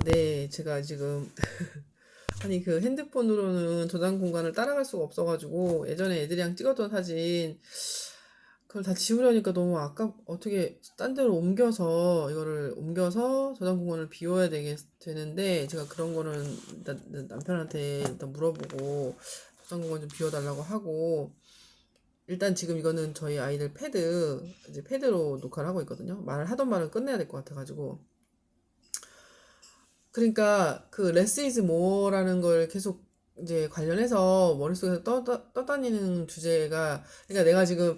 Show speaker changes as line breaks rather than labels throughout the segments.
네. 제가 지금 아니 그 핸드폰으로는 저장 공간을 따라갈 수가 없어가지고 예전에 애들이랑 찍었던 사진 그걸 다 지우려니까 너무 어떻게 딴 데로 이거를 옮겨서 저장 공간을 비워야 되는데 제가 그런 거는 일단 남편한테 일단 물어보고 저장 공간 좀 비워달라고 하고 일단 지금 이거는 저희 아이들 이제 패드로 녹화를 하고 있거든요. 하던 말은 끝내야 될 것 같아가지고 그러니까 그 less is more라는 걸 계속 이제 관련해서 머릿속에서 떠다니는 주제가 그러니까 내가 지금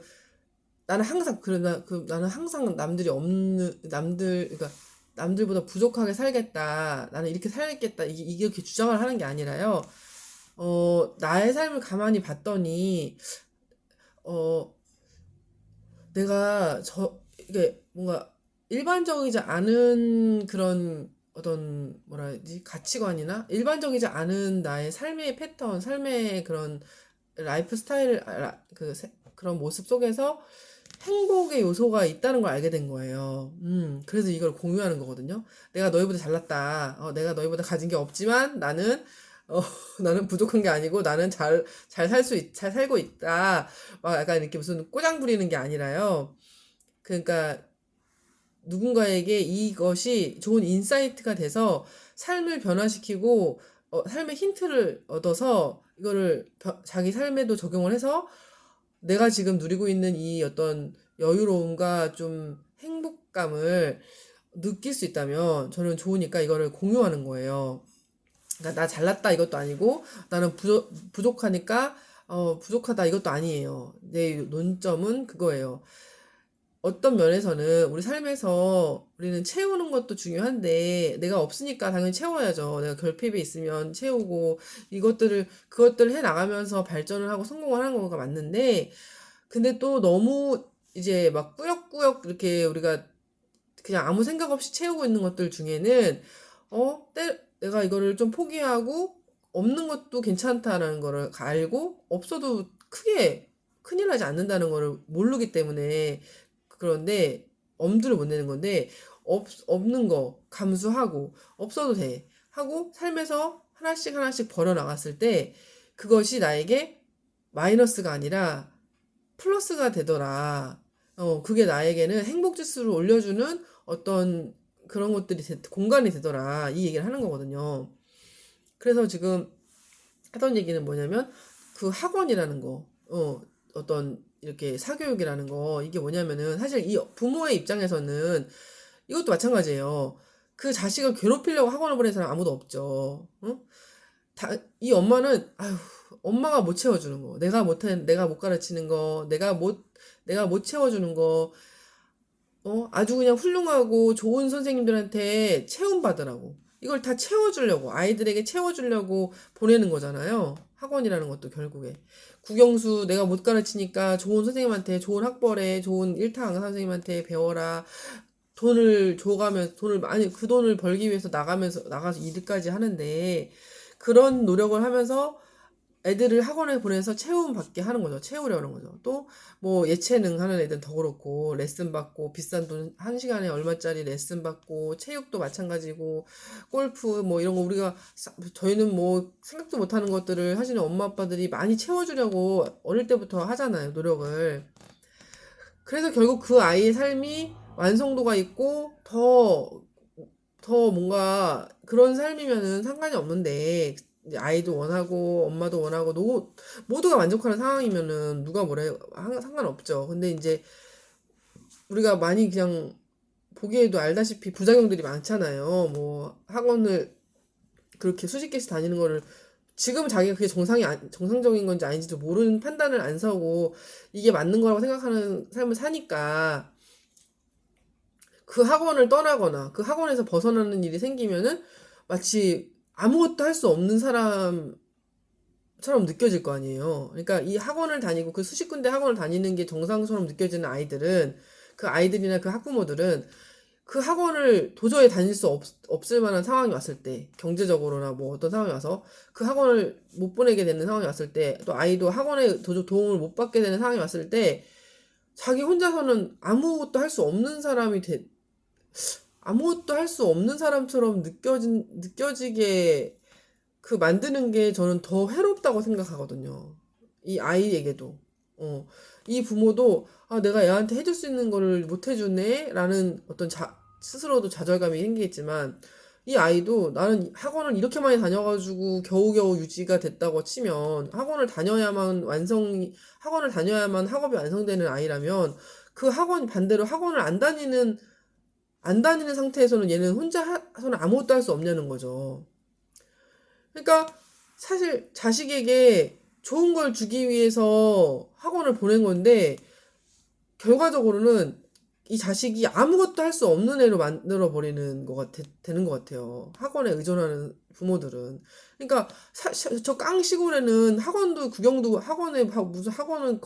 나는 항상 그러니까 남들보다 부족하게 살겠다. 나는 이렇게 살겠다. 이렇게 주장을 하는 게 아니라요. 나의 삶을 가만히 봤더니 어 이게 뭔가 일반적이지 않은 그런 어떤 뭐라 해야지 가치관이나 일반적이지 않은 나의 삶의 패턴, 삶의 그런 라이프 스타일, 그런 모습 속에서 행복의 요소가 있다는 걸 알게 된 거예요. 그래서 이걸 공유하는 거거든요. 내가 너희보다 잘났다. 내가 너희보다 가진 게 없지만 어, 나는 부족한 게 아니고 나는 잘 살고 있다. 막 약간 이렇게 무슨 꼬장 부리는 게 아니라요. 그러니까 누군가에게 이것이 좋은 인사이트가 돼서 삶을 변화시키고 삶의 힌트를 얻어서 이거를 자기 삶에도 적용을 해서 내가 지금 누리고 있는 이 어떤 여유로움과 좀 행복감을 느낄 수 있다면 저는 좋으니까 이거를 공유하는 거예요. 그러니까 나 잘났다 이것도 아니고 나는 부족하니까 부족하다 이것도 아니에요. 내 논점은 그거예요. 어떤 면에서는 우리 삶에서 우리는 채우는 것도 중요한데 내가 없으니까 당연히 채워야죠. 내가 결핍이 있으면 채우고 그것들을 해 나가면서 발전을 하고 성공을 하는 거가 맞는데 근데 또 너무 이제 막 꾸역꾸역 이렇게 우리가 그냥 아무 생각 없이 채우고 있는 것들 중에는 내가 이거를 좀 포기하고 없는 것도 괜찮다라는 거를 알고 없어도 크게 큰일 나지 않는다는 거를 모르기 때문에 그런데 엄두를 못 내는 건데 없는 거 감수하고 없어도 돼 하고 삶에서 하나씩 하나씩 벌어 나갔을 때 그것이 나에게 마이너스가 아니라 플러스가 되더라. 그게 나에게는 행복 지수를 올려주는 어떤 그런 공간이 되더라. 이 얘기를 하는 거거든요. 그래서 지금 하던 얘기는 뭐냐면 그 학원이라는 거, 어떤 이렇게 사교육이라는 거, 이게 뭐냐면은 사실 이 부모의 입장에서는 이것도 마찬가지예요. 그 자식을 괴롭히려고 학원을 보낸 사람 아무도 없죠. 응? 이 엄마는, 아휴, 엄마가 못 채워주는 거, 내가 못 가르치는 거, 내가 못 채워주는 거, 아주 그냥 훌륭하고 좋은 선생님들한테 체험받으라고. 이걸 다 아이들에게 채워주려고 보내는 거잖아요. 학원이라는 것도 결국에. 국영수 내가 못 가르치니까 좋은 선생님한테, 좋은 학벌에, 좋은 일타 강사 선생님한테 배워라. 그 돈을 벌기 위해서 나가서 일까지 하는데, 그런 노력을 하면서 애들을 학원에 보내서 체험 받게 하는 거죠. 채우려는 거죠. 또 뭐 예체능 하는 애들은 더 그렇고 레슨 받고 비싼 돈 한 시간에 얼마짜리 레슨 받고 체육도 마찬가지고 골프 뭐 이런 거 저희는 뭐 생각도 못 하는 것들을 하시는 엄마 아빠들이 많이 채워주려고 어릴 때부터 하잖아요. 노력을. 그래서 결국 그 아이의 삶이 완성도가 있고 더 뭔가 그런 삶이면은 상관이 없는데 이제 아이도 원하고 엄마도 원하고 모두가 만족하는 상황이면은 누가 뭐래 상관없죠. 근데 이제 우리가 많이 그냥 보기에도 알다시피 부작용들이 많잖아요. 뭐 학원을 그렇게 수십 개씩 다니는 거를 지금 자기가 그게 정상적인 건지 아닌지도 모르는 판단을 안 서고 이게 맞는 거라고 생각하는 삶을 사니까 그 학원을 떠나거나 그 학원에서 벗어나는 일이 생기면은 마치 아무것도 할 수 없는 사람처럼 느껴질 거 아니에요. 그러니까 이 학원을 다니고 그 수십 군데 학원을 다니는 게 정상처럼 느껴지는 아이들은 그 아이들이나 그 학부모들은 그 학원을 도저히 다닐 수 없을 만한 상황이 왔을 때, 경제적으로나 뭐 어떤 상황이 와서 그 학원을 못 보내게 되는 상황이 왔을 때, 또 아이도 학원에 도저히 도움을 못 받게 되는 상황이 왔을 때, 자기 혼자서는 아무것도 할 수 없는 사람이 아무것도 할 수 없는 사람처럼 느껴지게 만드는 게 저는 더 해롭다고 생각하거든요. 이 아이에게도. 이 부모도, 아, 내가 애한테 해줄 수 있는 거를 못 해주네? 라는 어떤 스스로도 좌절감이 생기겠지만, 이 아이도 나는 학원을 이렇게 많이 다녀가지고 겨우겨우 유지가 됐다고 치면, 학원을 다녀야만 학업이 완성되는 아이라면, 그 반대로 학원을 안 다니는 상태에서는 얘는 혼자서는 아무것도 할 수 없냐는 거죠. 그러니까 사실 자식에게 좋은 걸 주기 위해서 학원을 보낸 건데 결과적으로는 이 자식이 아무것도 할 수 없는 애로 만들어 버리는 되는 것 같아요. 학원에 의존하는 부모들은. 그러니까 저 깡 시골에는 무슨 학원은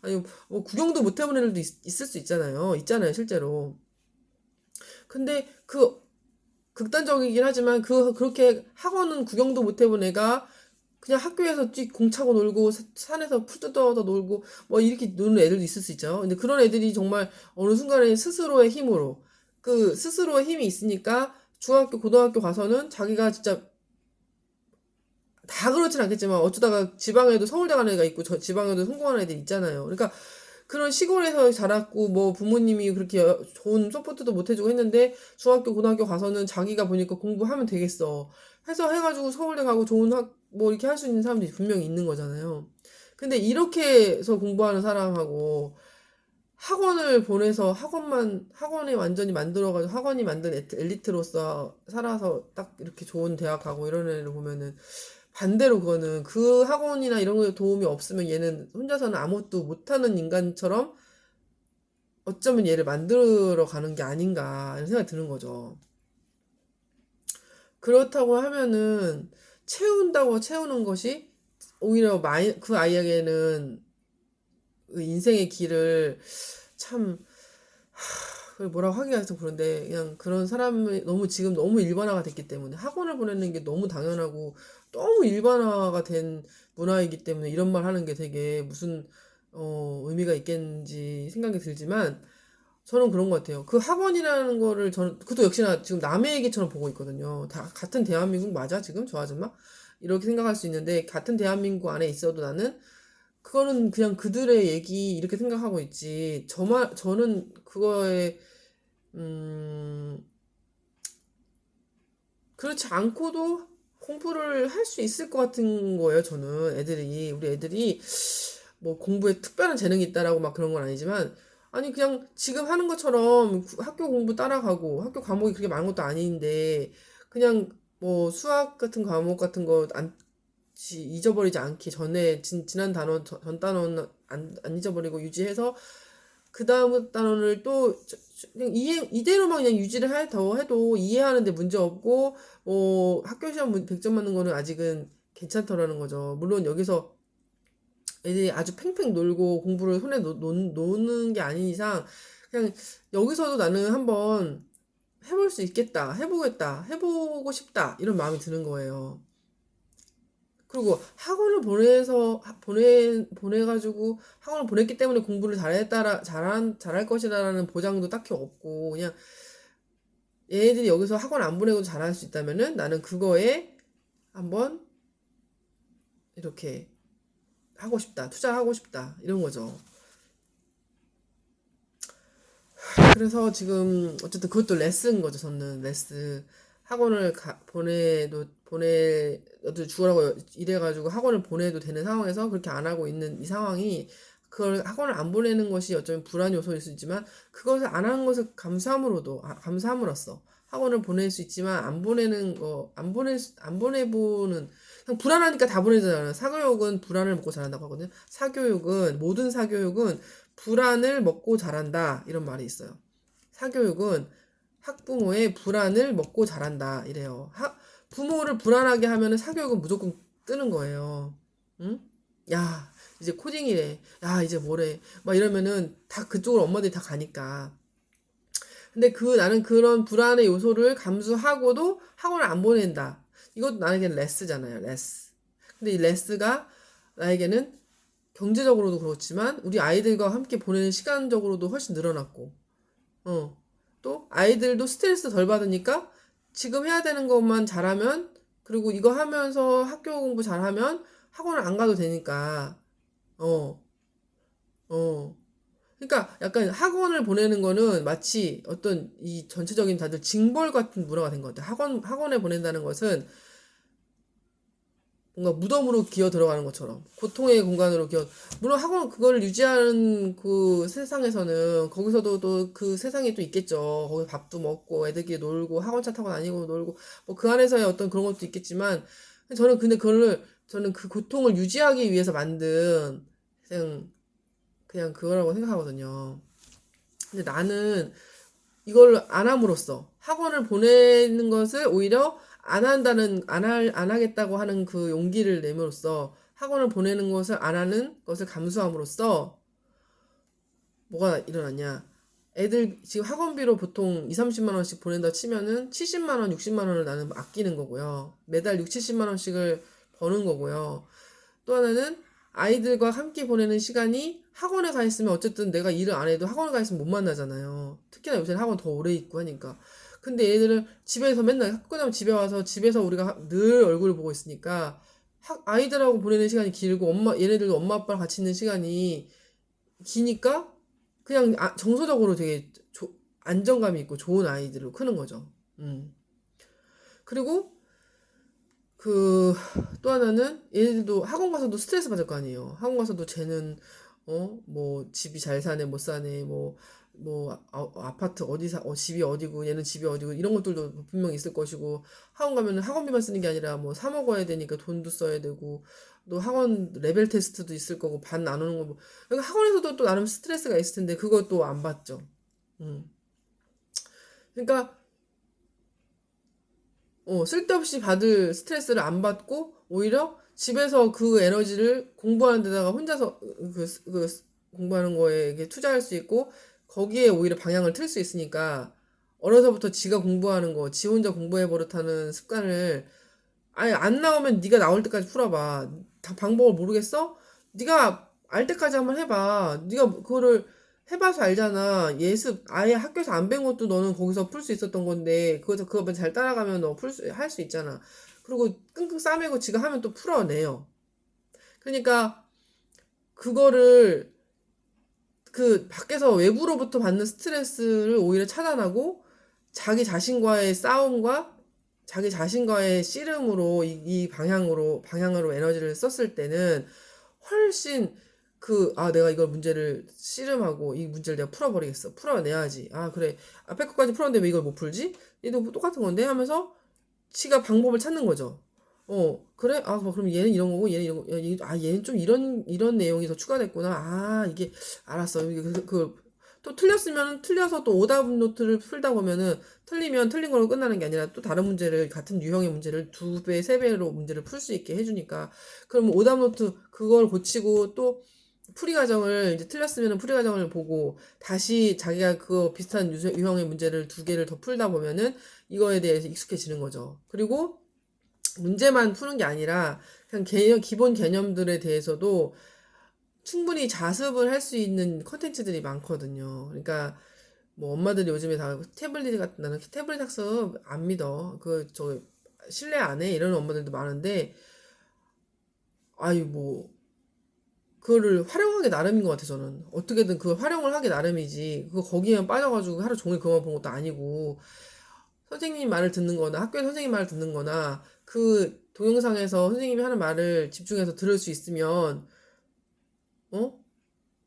아니 뭐 구경도 못 해본 애들도 있을 수 있잖아요, 실제로. 근데 극단적이긴 하지만 그렇게 학원은 구경도 못 해본 애가 그냥 학교에서 공 차고 놀고 산에서 풀 뜯어서 놀고 뭐 이렇게 노는 애들도 있을 수 있죠. 근데 그런 애들이 정말 어느 순간에 스스로의 힘이 있으니까 중학교, 고등학교 가서는 자기가 진짜 다 그렇진 않겠지만 어쩌다가 지방에도 서울대 가는 애가 있고 저 지방에도 성공하는 애들 있잖아요. 그러니까 그런 시골에서 자랐고 뭐 부모님이 그렇게 좋은 서포트도 못 해주고 했는데 중학교 고등학교 가서는 자기가 보니까 공부하면 되겠어 해서 해가지고 서울대 가고 좋은 뭐 이렇게 할 수 있는 사람들이 분명히 있는 거잖아요. 근데 이렇게 해서 공부하는 사람하고 학원을 보내서 학원에 완전히 만들어가지고 학원이 만든 엘리트로서 살아서 딱 이렇게 좋은 대학 가고 이런 애를 보면은 반대로 그거는 그 학원이나 이런 거에 도움이 없으면 얘는 혼자서는 아무것도 못하는 인간처럼 어쩌면 얘를 만들어 가는 게 아닌가 이런 생각이 드는 거죠. 그렇다고 하면은 채운다고 채우는 것이 오히려 그 아이에게는 그 인생의 길을 참 그걸 뭐라고 하기가 좀 그런데 그냥 그런 사람이 지금 너무 일반화가 됐기 때문에 학원을 보내는 게 너무 당연하고 너무 일반화가 된 문화이기 때문에 이런 말 하는 게 되게 무슨 의미가 있겠는지 생각이 들지만 저는 그런 것 같아요. 그 학원이라는 거를 저는 그것도 역시나 지금 남의 얘기처럼 보고 있거든요. 다 같은 대한민국 맞아 지금 저 아줌마? 이렇게 생각할 수 있는데 같은 대한민국 안에 있어도 나는 그거는 그냥 그들의 얘기 이렇게 생각하고 있지. 저는 그거에 음, 그렇지 않고도 공부를 할 수 있을 것 같은 거예요, 저는. 우리 애들이 뭐 공부에 특별한 재능이 있다라고 막 그런 건 아니지만, 아니, 그냥 지금 하는 것처럼 학교 공부 따라가고, 학교 과목이 그렇게 많은 것도 아닌데, 그냥 뭐 수학 같은 과목 같은 거 잊어버리지 않기 전에 지난 전 단원 안 잊어버리고 유지해서 그 다음 단원을 또 그냥 이대로만 그냥 더 해도 이해하는데 문제 없고 학교 시험 100점 맞는 거는 아직은 괜찮더라는 거죠. 물론 여기서 애들이 아주 팽팽 놀고 공부를 손에 놓는 게 아닌 이상 그냥 여기서도 나는 한번 해볼 수 있겠다, 해보고 싶다 이런 마음이 드는 거예요. 그리고 학원을 보내가지고 학원을 보냈기 때문에 공부를 잘할 것이라는 보장도 딱히 없고, 그냥 얘네들이 여기서 학원 안 보내고 잘할 수 있다면은 나는 그거에 한번 이렇게 투자하고 싶다, 이런 거죠. 그래서 지금 어쨌든 그것도 레슨인 거죠, 저는. 학원을 너도 죽으라고 이래가지고 학원을 보내도 되는 상황에서 그렇게 안 하고 있는 이 상황이 그걸 학원을 안 보내는 것이 어쩌면 불안 요소일 수 있지만 그것을 안 하는 것을 감사함으로써 학원을 보낼 수 있지만 안 보내보는 그냥 불안하니까 다 보내잖아요. 사교육은 불안을 먹고 자란다고 하거든요. 모든 사교육은 불안을 먹고 자란다 이런 말이 있어요. 사교육은 학부모의 불안을 먹고 자란다 이래요. 부모를 불안하게 하면은 사교육은 무조건 뜨는 거예요. 응? 야, 이제 코딩이래. 야, 이제 뭐래. 막 이러면은 다 그쪽으로 엄마들이 다 가니까. 근데 나는 그런 불안의 요소를 감수하고도 학원을 안 보낸다. 이것도 나에게는 레스잖아요. 레스. 근데 이 레스가 나에게는 경제적으로도 그렇지만 우리 아이들과 함께 보내는 시간적으로도 훨씬 늘어났고, 어, 또 아이들도 스트레스 덜 받으니까 지금 해야 되는 것만 잘하면, 그리고 이거 하면서 학교 공부 잘하면 학원을 안 가도 되니까. 어, 어. 그러니까 약간 학원을 보내는 거는 마치 어떤 이 전체적인 다들 징벌 같은 문화가 된 것 같아요. 학원에 보낸다는 것은 뭔가 무덤으로 기어 들어가는 것처럼 고통의 공간으로 기어. 물론 학원 그걸 유지하는 그 세상에서는 거기서도 또 그 세상이 또 있겠죠. 거기 밥도 먹고 애들끼리 놀고 학원차 타고 다니고 놀고 뭐 그 안에서의 어떤 그런 것도 있겠지만, 저는 근데 저는 그 고통을 유지하기 위해서 만든 그냥 그거라고 생각하거든요. 근데 나는 이걸 안 함으로써 학원을 보내는 것을 오히려 안 하겠다고 하는 그 용기를 내므로써 학원을 보내는 것을 안 하는 것을 감수함으로써 뭐가 일어났냐. 애들 지금 학원비로 보통 2, 30만 원씩 보낸다 치면은 70만 원, 60만 원을 나는 아끼는 거고요. 매달 6, 70만 원씩을 버는 거고요. 또 하나는 아이들과 함께 보내는 시간이, 학원에 가 있으면 어쨌든 내가 일을 안 해도 학원에 가 있으면 못 만나잖아요. 특히나 요새는 학원 더 오래 있고 하니까. 근데 얘들은 집에서 맨날 학교 끝나면 집에 와서 집에서 우리가 늘 얼굴을 보고 있으니까 아이들하고 보내는 시간이 길고 얘네들도 엄마 아빠랑 같이 있는 시간이 기니까 그냥 정서적으로 되게 안정감이 있고 좋은 아이들로 크는 거죠. 그리고 그 또 하나는 얘네들도 학원 가서도 스트레스 받을 거 아니에요. 학원 가서도 쟤는 뭐 집이 잘 사네 못 사네 뭐 아파트 어디 집이 어디고 얘는 집이 어디고 이런 것들도 분명히 있을 것이고, 학원 가면은 학원비만 쓰는 게 아니라 뭐 사 먹어야 되니까 돈도 써야 되고, 또 학원 레벨 테스트도 있을 거고 반 나누는 거 뭐, 그러니까 학원에서도 또 나름 스트레스가 있을 텐데 그것도 안 받죠. 음. 그러니까 쓸데없이 받을 스트레스를 안 받고 오히려 집에서 그 에너지를 공부하는 데다가 혼자서 공부하는 거에 이렇게 투자할 수 있고, 거기에 오히려 방향을 틀 수 있으니까 어려서부터 지가 공부하는 거, 지 혼자 공부해 버릇하는 습관을, 아니 안 나오면 네가 나올 때까지 풀어봐. 다 방법을 모르겠어? 네가 알 때까지 한번 해봐. 네가 그거를 해봐서 알잖아. 예습 아예 학교에서 안 배운 것도 너는 거기서 풀 수 있었던 건데, 그거 잘 따라가면 너 할 수 있잖아. 그리고 끙끙 싸매고 지가 하면 또 풀어내요. 그러니까 그거를 그 밖에서 외부로부터 받는 스트레스를 오히려 차단하고 자기 자신과의 싸움과 자기 자신과의 씨름으로 이 방향으로 에너지를 썼을 때는 훨씬 내가 이걸 문제를 씨름하고 이 문제를 내가 풀어버리겠어. 풀어내야지. 아, 그래. 앞에 것까지 풀었는데 왜 이걸 못 풀지? 얘도 똑같은 건데 하면서 지가 방법을 찾는 거죠. 그래? 아, 뭐 그럼 얘는 이런 거고, 얘는 이런 거, 얘는 좀 이런 내용이 더 추가됐구나. 아, 이게, 알았어. 또 틀려서 또 오답 노트를 풀다 보면은, 틀리면 틀린 걸로 끝나는 게 아니라 또 다른 문제를, 같은 유형의 문제를 두 배, 세 배로 문제를 풀 수 있게 해주니까, 그럼 오답 노트 그걸 고치고 또 풀이 과정을, 이제 틀렸으면 풀이 과정을 보고, 다시 자기가 그거 비슷한 유형의 문제를 두 개를 더 풀다 보면은, 이거에 대해서 익숙해지는 거죠. 그리고, 문제만 푸는 게 아니라 그냥 기본 개념들에 대해서도 충분히 자습을 할 수 있는 컨텐츠들이 많거든요. 그러니까 뭐 엄마들이 요즘에 다 나는 태블릿 학습 안 믿어. 저 신뢰 안 해. 이러는 엄마들도 많은데, 아유 뭐 그거를 활용하기 나름인 것 같아. 저는 어떻게든 그 활용을 하기 나름이지, 그거 거기에만 빠져가지고 하루 종일 그거만 본 것도 아니고, 선생님 말을 듣는 거나 학교에 선생님 말을 듣는 거나 그 동영상에서 선생님이 하는 말을 집중해서 들을 수 있으면, 어?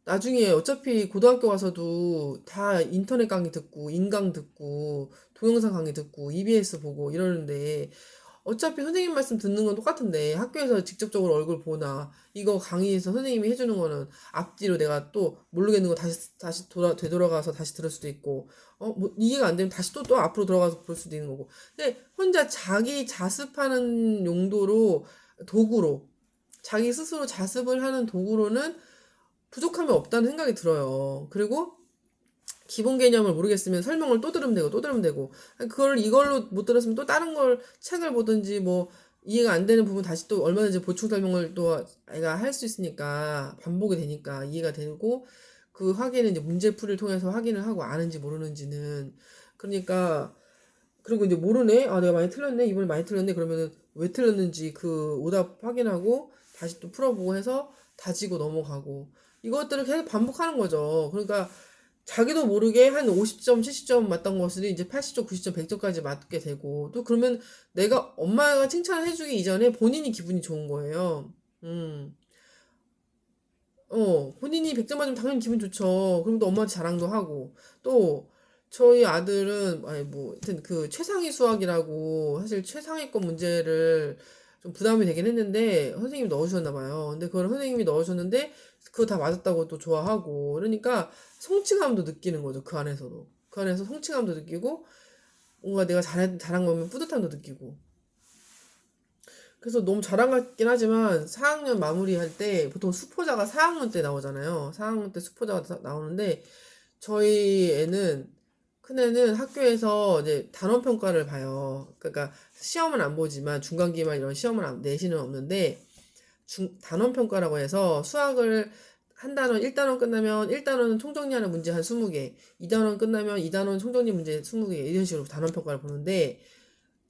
나중에 어차피 고등학교 가서도 다 인터넷 강의 듣고 인강 듣고 동영상 강의 듣고 EBS 보고 이러는데, 어차피 선생님 말씀 듣는 건 똑같은데 학교에서 직접적으로 얼굴 보나 이거 강의에서 선생님이 해주는 거는 앞뒤로 내가 또 모르겠는 거 다시 되돌아가서 다시 들을 수도 있고, 뭐 이해가 안 되면 다시 또 앞으로 들어가서 볼 수도 있는 거고. 근데 혼자 자기 자습하는 용도로, 도구로, 자기 스스로 자습을 하는 도구로는 부족함이 없다는 생각이 들어요. 그리고 기본 개념을 모르겠으면 설명을 또 들으면 되고 또 들으면 되고, 그걸 이걸로 못 들었으면 또 다른 걸 책을 보든지 뭐 이해가 안 되는 부분 다시 또 얼마든지 보충 설명을 또 아이가 할 수 있으니까 반복이 되니까 이해가 되고, 그 확인은 이제 문제풀이를 통해서 확인을 하고 아는지 모르는지는 그러니까 그리고 이제 모르네. 아, 내가 많이 틀렸네. 이번에 많이 틀렸네. 그러면은 왜 틀렸는지 그 오답 확인하고 다시 또 풀어보고 해서 다지고 넘어가고 이것들을 계속 반복하는 거죠. 그러니까 자기도 모르게 한 50점, 70점 맞던 것을 이제 80점, 90점, 100점까지 맞게 되고 또 그러면 내가 엄마가 칭찬을 해주기 이전에 본인이 기분이 좋은 거예요. 본인이 100점 맞으면 당연히 기분 좋죠. 그럼 또 엄마한테 자랑도 하고. 또, 저희 아들은, 아니, 뭐, 하여튼 그 최상위 수학이라고, 사실 최상위권 문제를 좀 부담이 되긴 했는데, 선생님이 넣어주셨나 봐요. 근데 그걸 선생님이 넣어주셨는데, 그거 다 맞았다고 또 좋아하고. 그러니까, 성취감도 느끼는 거죠. 그 안에서도. 그 안에서 성취감도 느끼고, 뭔가 내가 잘한 거면 뿌듯함도 느끼고. 그래서 너무 자랑 같긴 하지만 4학년 마무리할 때 보통 수포자가 4학년 때 나오잖아요. 4학년 때 수포자가 나오는데 저희 애는 큰애는 학교에서 이제 단원 평가를 봐요. 그러니까 시험은 안 보지만 중간 기말 이런 시험을 내신은 없는데 단원 평가라고 해서 수학을 한 단원 1단원 끝나면 1단원은 총정리하는 문제 한 20개, 2단원 끝나면 2단원 총정리 문제 20개 이런 식으로 단원 평가를 보는데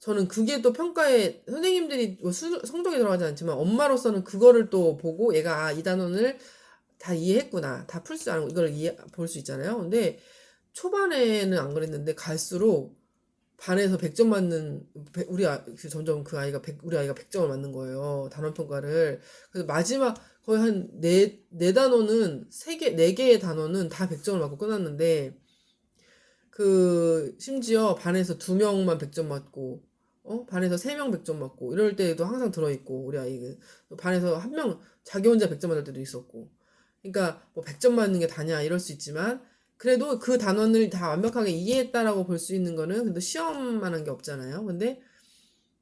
저는 그게 또 평가에 선생님들이 뭐 성적에 들어가지 않지만 엄마로서는 그거를 또 보고 얘가 이 단원을 다 이해했구나. 다 풀 줄 알고 이걸 볼 수 있잖아요. 근데 초반에는 안 그랬는데 갈수록 반에서 100점 맞는 점점 그 아이가 우리 아이가 100점을 맞는 거예요. 단원 평가를. 그래서 마지막 거의 한 네 단원은 네 개의 단원은 다 100점을 맞고 끝났는데 그 심지어 반에서 2명만 100점 맞고 반에서 3명 100점 맞고 이럴 때도 항상 들어있고 우리 아이 반에서 한 명 자기 혼자 100점 맞을 때도 있었고 그러니까 뭐 100점 맞는 게 다냐 이럴 수 있지만 그래도 그 단원을 다 완벽하게 이해했다라고 볼 수 있는 거는 근데 시험만 한 게 없잖아요. 근데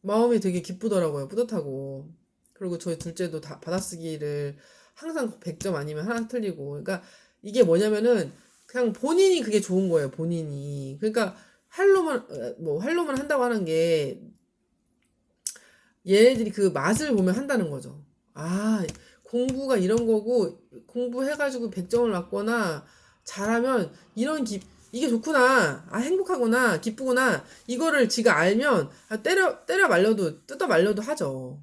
마음이 되게 기쁘더라고요. 뿌듯하고 그리고 저희 둘째도 다 받아쓰기를 항상 100점 아니면 하나 틀리고 그러니까 이게 뭐냐면은 그냥 본인이 그게 좋은 거예요. 본인이 그러니까 할로만 한다고 하는 게 얘네들이 그 맛을 보면 한다는 거죠. 아, 공부가 이런 거고, 공부해가지고 100점을 맞거나, 잘하면, 이게 좋구나. 아, 행복하구나. 기쁘구나. 이거를 지가 알면, 때려 말려도, 뜯어 말려도 하죠.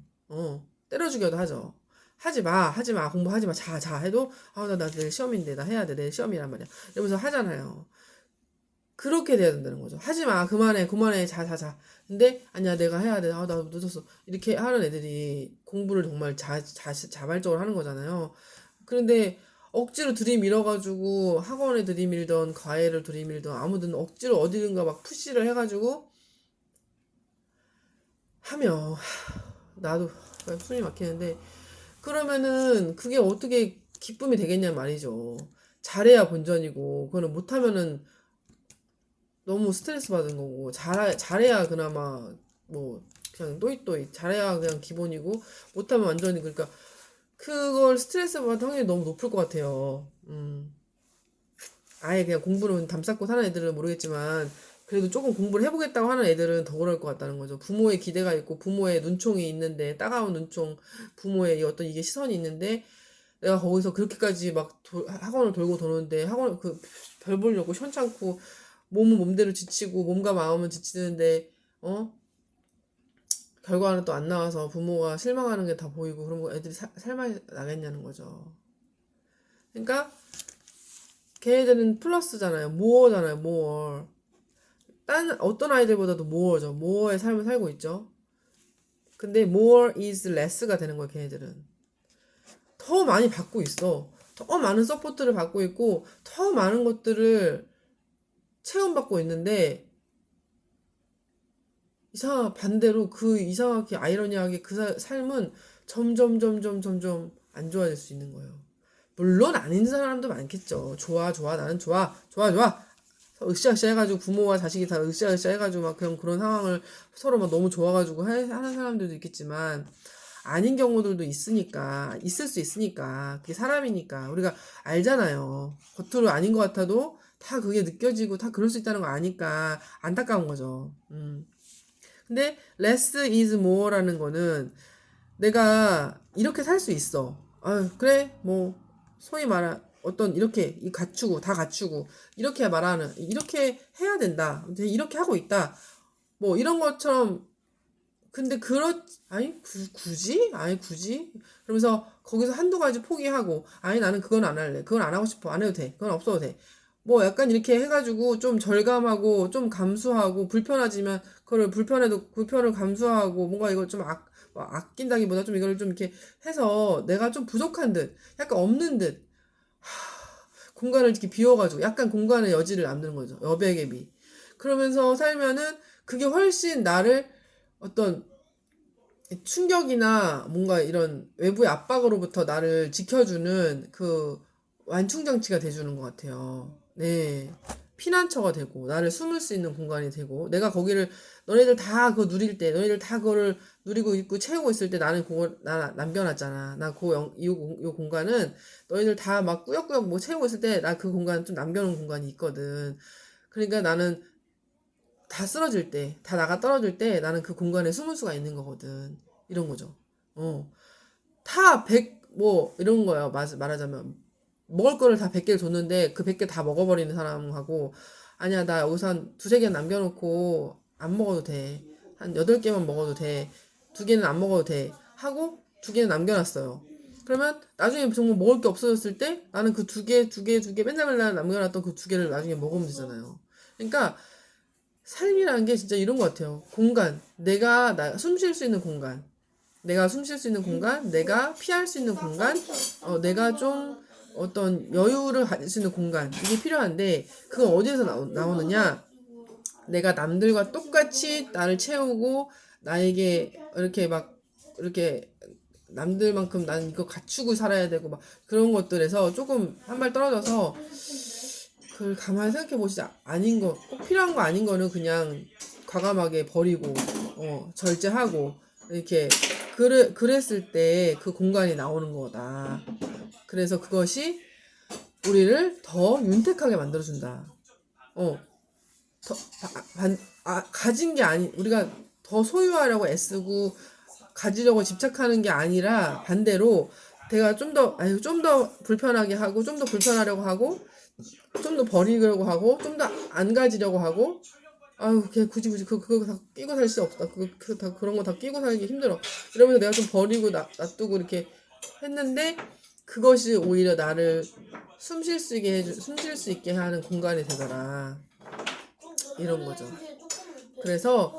때려 죽여도 하죠. 하지 마. 공부하지 마. 자 해도, 아, 나 내일 시험인데, 나 해야 돼. 내일 시험이란 말이야. 이러면서 하잖아요. 그렇게 돼야 된다는 거죠. 하지 마. 그만해. 자. 근데, 아니야, 내가 해야 돼. 아, 나 늦었어. 이렇게 하는 애들이 공부를 정말 자발적으로 하는 거잖아요. 그런데 억지로 들이밀어가지고 학원에 들이밀던 과외를 들이밀던 아무든 억지로 어디든가 막 푸시를 해가지고 하면, 나도 숨이 막히는데, 그러면은 그게 어떻게 기쁨이 되겠냐 말이죠. 잘해야 본전이고, 그거는 못하면은 너무 스트레스 받은 거고 잘해야 그나마 뭐 그냥 또이또이 잘해야 그냥 기본이고 못하면 완전히 그러니까 그걸 스트레스 받을 확률이 너무 높을 것 같아요. 아예 그냥 공부는 담쌓고 사는 애들은 모르겠지만 그래도 조금 공부를 해보겠다고 하는 애들은 더 그럴 것 같다는 거죠. 부모의 기대가 있고 부모의 눈총이 있는데 따가운 눈총 부모의 어떤 이게 시선이 있는데 내가 거기서 그렇게까지 막 학원을 돌고 도는데 학원 그 별 보려고 현찮고 몸은 몸대로 지치고 몸과 마음은 지치는데 결과는 또 안 나와서 부모가 실망하는 게 다 보이고 그런 거 애들이 살맛이 나겠냐는 거죠. 그러니까 걔네들은 플러스잖아요. 모어잖아요. 모어. 딴 어떤 아이들보다도 모어죠. 모어의 삶을 살고 있죠. 근데 more is less가 되는 거예요. 걔네들은. 더 많이 받고 있어. 더 많은 서포트를 받고 있고 더 많은 것들을 체험받고 있는데 반대로 그 이상하게 아이러니하게 그 삶은 점점 안 좋아질 수 있는 거예요. 물론 아닌 사람도 많겠죠. 좋아 나는 좋아 으쌰으쌰 해가지고 부모와 자식이 다 으쌰으쌰 해가지고 막 그런 상황을 서로 막 너무 좋아가지고 하는 사람들도 있겠지만 아닌 경우들도 있을 수 있으니까 그게 사람이니까 우리가 알잖아요. 겉으로 아닌 것 같아도 다 그게 느껴지고 다 그럴 수 있다는 거 아니까 안타까운 거죠. 근데 less is more라는 거는 내가 이렇게 살 수 있어. 그래 뭐 소위 말하 어떤 이렇게 갖추고 다 갖추고 이렇게 말하는 이렇게 해야 된다. 이렇게 하고 있다. 뭐 이런 것처럼 근데 아니 굳이? 아니 굳이? 그러면서 거기서 한두 가지 포기하고 아니 나는 그건 안 할래. 그건 안 하고 싶어. 안 해도 돼. 그건 없어도 돼. 뭐 약간 이렇게 해가지고 좀 절감하고 좀 감수하고 불편하지만 그걸 불편을 감수하고 뭔가 이걸 좀 아낀다기보다 좀 이걸 좀 이렇게 해서 내가 좀 부족한 듯 약간 없는 듯 공간을 이렇게 비워가지고 약간 공간의 여지를 남는 거죠. 여백의 미. 그러면서 살면은 그게 훨씬 나를 어떤 충격이나 뭔가 이런 외부의 압박으로부터 나를 지켜주는 그 완충장치가 돼주는 것 같아요. 네. 피난처가 되고, 나를 숨을 수 있는 공간이 되고, 내가 거기를, 너네들 다 그거 누릴 때, 너네들 다 그거를 누리고 있고 채우고 있을 때 나는 그걸, 나 남겨놨잖아. 이 공간은 너희들 다 막 꾸역꾸역 뭐 채우고 있을 때 나 그 공간 좀 남겨놓은 공간이 있거든. 그러니까 나는 다 쓰러질 때, 다 나가 떨어질 때 나는 그 공간에 숨을 수가 있는 거거든. 이런 거죠. 어. 이런 거야. 말하자면. 먹을 거를 다 100개를 줬는데 그 100개 다 먹어버리는 사람하고, 아니야, 나 여기서 한 두세 개 남겨놓고 안 먹어도 돼. 한 8개만 먹어도 돼. 2개는 안 먹어도 돼. 하고 2개는 남겨놨어요. 그러면 나중에 정말 먹을 게 없어졌을 때 나는 그 2개 맨날 남겨놨던 그 2개를 나중에 먹으면 되잖아요. 그러니까 삶이라는 게 진짜 이런 것 같아요. 공간. 숨 쉴 수 있는 공간. 내가 숨 쉴 수 있는 공간, 내가 피할 수 있는 공간, 내가 좀 어떤 여유를 가질 수 있는 공간. 이게 필요한데, 그건 어디에서 나오느냐? 내가 남들과 똑같이 나를 채우고, 나에게 이렇게 남들만큼 난 이거 갖추고 살아야 되고, 막 그런 것들에서 조금 한 발 떨어져서, 그걸 가만히 생각해 보시자. 꼭 필요한 거 아닌 거는 그냥 과감하게 버리고, 절제하고, 이렇게, 그랬을 때 그 공간이 나오는 거다. 그래서 그것이 우리를 더 윤택하게 만들어준다. 가진 게 우리가 더 소유하려고 애쓰고, 가지려고 집착하는 게 아니라, 반대로, 내가 좀 더 불편하게 하고, 좀 더 불편하려고 하고, 좀 더 버리려고 하고, 좀 더 안 가지려고 하고, 걔 굳이 그거 다 끼고 살 수 없다. 그런 거 다 끼고 살기 힘들어. 이러면서 내가 좀 버리고 놔두고 이렇게 했는데, 그것이 오히려 나를 숨 쉴 수 있게 하는 공간이 되더라. 이런 거죠. 그래서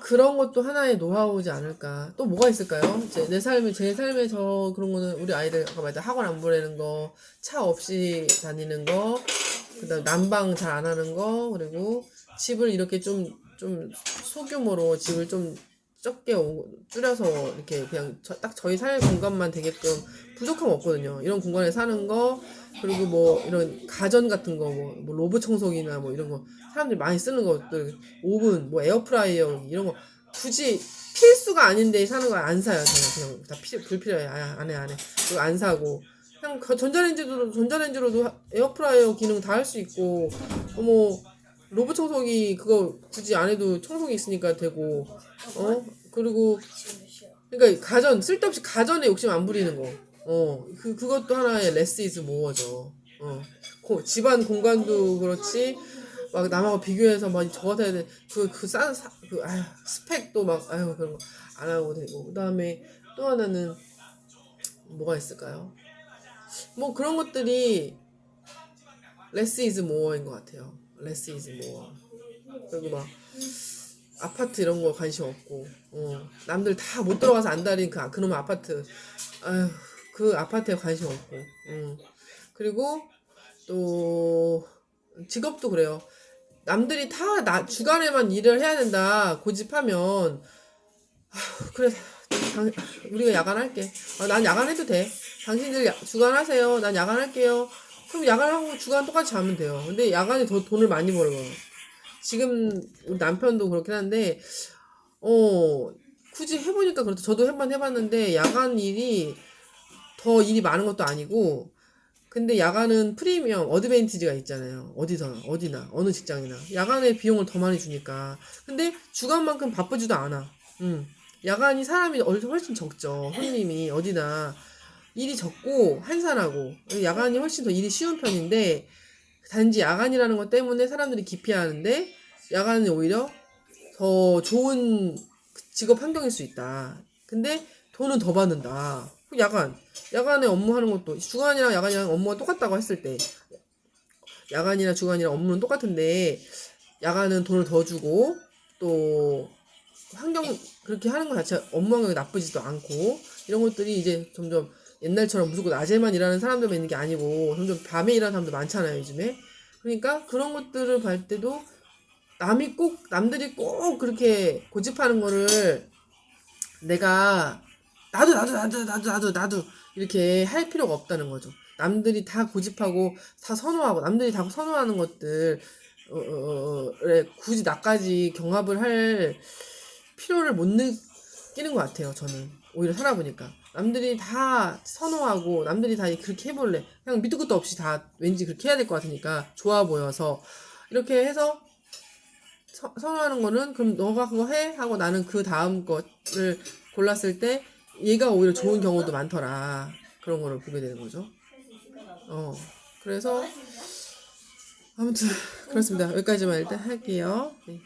그런 것도 하나의 노하우지 않을까. 또 뭐가 있을까요? 제 삶에서 그런 거는 우리 아이들 아까 말했던 학원 안 보내는 거, 차 없이 다니는 거, 그다음 난방 잘 안 하는 거, 그리고 집을 이렇게 좀 소규모로 집을 좀 적게 줄여서 이렇게 그냥 딱 저희 살 공간만 되게끔 부족함 없거든요. 이런 공간에 사는 거, 그리고 뭐 이런 가전 같은 거, 뭐 로봇 청소기나 뭐 이런 거 사람들이 많이 쓰는 것들, 오븐, 뭐 에어프라이어 이런 거 굳이 필수가 아닌데 사는 거 안 사요. 저는 그냥 다 불필요해. 안 해. 그리고 안 사고 그냥 전자레인지로도 에어프라이어 기능 다 할 수 있고, 뭐 로봇 청소기 그거 굳이 안 해도 청소기 있으니까 되고, 그리고 그러니까 쓸데없이 가전에 욕심 안 부리는 거. 그것도 하나의 less is more죠. 집안 공간도 그렇지, 막 남하고 비교해서 막 저거 해야 돼. 스펙도 막, 그런 거 안 하고 되고. 그 다음에 또 하나는 뭐가 있을까요? 뭐 그런 것들이 less is more인 것 같아요. less is more. 그리고 막 아파트 이런 거 관심 없고, 남들 다 못 들어가서 안달인 그놈의 아파트, 그 아파트에 관심 없고, 그리고 또 직업도 그래요. 남들이 다 주간에만 일을 해야 된다 고집하면, 그래, 우리가 야간할게. 난 야간해도 돼. 당신들 주간하세요. 난 야간할게요. 그럼 야간하고 주간 똑같이 하면 돼요. 근데 야간에 더 돈을 많이 벌어요. 지금 우리 남편도 그렇긴 한데, 굳이 해보니까 그렇다. 저도 해봤는데 야간 일이 더 일이 많은 것도 아니고, 근데 야간은 프리미엄 어드밴티지가 있잖아요. 어디나 어느 직장이나 야간에 비용을 더 많이 주니까. 근데 주간만큼 바쁘지도 않아. 야간이 사람이 훨씬 적죠. 손님이 어디나. 일이 적고 한산하고 야간이 훨씬 더 일이 쉬운 편인데 단지 야간이라는 것 때문에 사람들이 기피하는데 야간은 오히려 더 좋은 직업 환경일 수 있다. 근데 돈은 더 받는다. 야간에 업무하는 것도 주간이랑 야간이랑 업무가 똑같다고 했을 때 야간이나 주간이랑 업무는 똑같은데 야간은 돈을 더 주고 또 환경 그렇게 하는 것 자체 업무 환경이 나쁘지도 않고 이런 것들이 이제 점점 옛날처럼 무조건 낮에만 일하는 사람들만 있는 게 아니고 점점 밤에 일하는 사람도 많잖아요 요즘에. 그러니까 그런 것들을 볼 때도 남들이 꼭 그렇게 고집하는 거를 내가 나도 이렇게 할 필요가 없다는 거죠. 남들이 다 고집하고 다 선호하고 남들이 다 선호하는 것들 굳이 나까지 경합을 할 필요를 못 느끼는 것 같아요. 저는 오히려 살아보니까 남들이 다 선호하고 남들이 다 그렇게 해볼래 그냥 밑도 끝도 없이 다 왠지 그렇게 해야 될 것 같으니까 좋아 보여서 이렇게 해서 선호하는 거는 그럼 너가 그거 해 하고 나는 그 다음 거를 골랐을 때 얘가 오히려 좋은 경우도 많더라. 그런 거를 보게 되는 거죠. 그래서 아무튼 그렇습니다. 여기까지만 일단 할게요. 네.